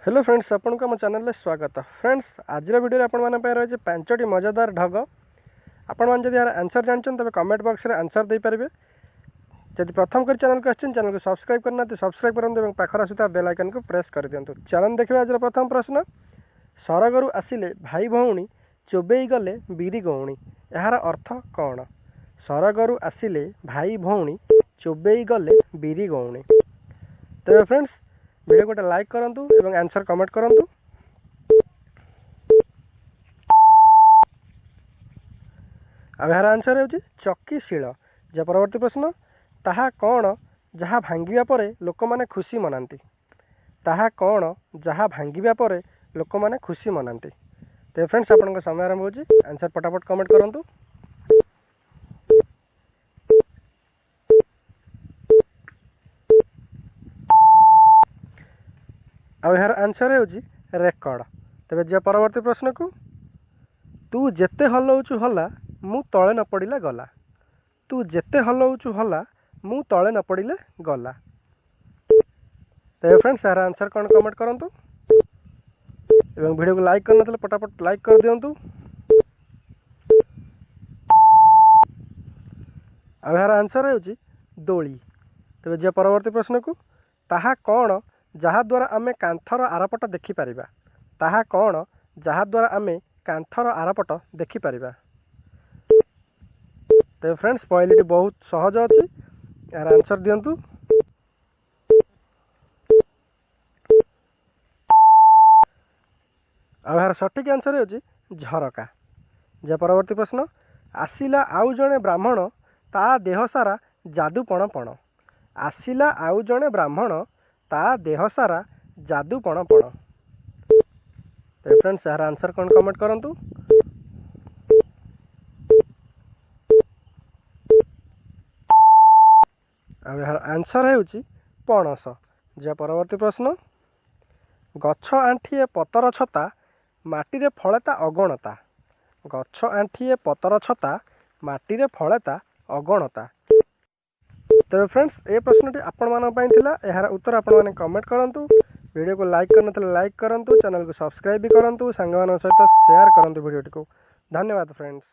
Hello friends, आपन को आम चैनल में स्वागत। फ्रेंड्स, आज वीडियो आपण मान रही पांचटी मजेदार ढग। आपण मैंने जब यार आंसर जानते तेज कमेंट बॉक्स में आंसर दे पारे। जब प्रथम कर चैनल को आसान चैनल को सब्सक्राइब करना सब्सक्राइब करूँ, पाखर आसुवा बेल आइकन को प्रेस कर दिंतु। चलन देखिए आज प्रथम प्रश्न। सरगरु आसिले भाई भौणी चोबई गले बीरी गौणी, यार अर्थ कौन? सरगरु आसिले भाई भौणी चोबई गले बीरी गौणी। तेज फ्रेंड्स, वीडियो गोटे लाइक करूँ और आंसर कमेंट करूँ। यार आंसर है चकीशील। जब परवर्ती प्रश्न, ताहा कौन जहाँ भांगिबा परे लोक माने खुशी मनाती? ताहा कौन जहाँ भांगिबा परे लोक माने खुशी मनाती? तो फ्रेंड्स, आपन समय आरंभ हो, आंसर फटाफट कमेंट करूँ। यार आंसर है रेकर्ड। तेज जे परवर्ती प्रश्न को, तू जेते हलाउचु हला मु तले न पड़िले गला। तू जेते हलाउचु हला मु तले न पड़िले गला। तो फ्रेंड्स, यार आंसर कौन कमेंट करूँ। वीडियो को लाइक करना फटाफट लाइक कर दिंतु। यार आंसर है दोली। तेज जे परवर्ती प्रश्न को, ताहा कौन जहाँ द्वारा आमे कांथर आरपट देखिपर? ताहा कौन जहाँ द्वारा आमे कांथर आरपट देखिपर? तो फ्रेंड्स, पहली बहुत सहज अच्छी, यार आंसर दिंतु। यार सठिक आंसर है झरका। जे परवर्ती प्रश्न, आसिला आउ जणे ब्राह्मण ता देह सारा जादू पण पण। आसिला आउ जणे ब्राह्मण ता देह सारा जादू पण पण। तो फ्रेंड्स, यार आंसर कौन कमेंट करूँ। यार आंसर है पणस। जे परवर्ती प्रश्न, गछ आंठिए पतर छता माटी फलेता अगणता। गछ आंठिए पतर छता माटी फलेता अगणता। तो फ्रेंड्स, ये प्रश्नटी आपण माना यार उत्तर आपण मैंने कमेंट करूँ। वीडियो को लाइक करना लाइक करूँ, चैनल को सब्सक्राइब भी करूँ, सांग सहित शेयर करूँ वीडियो को। धन्यवाद फ्रेंड्स।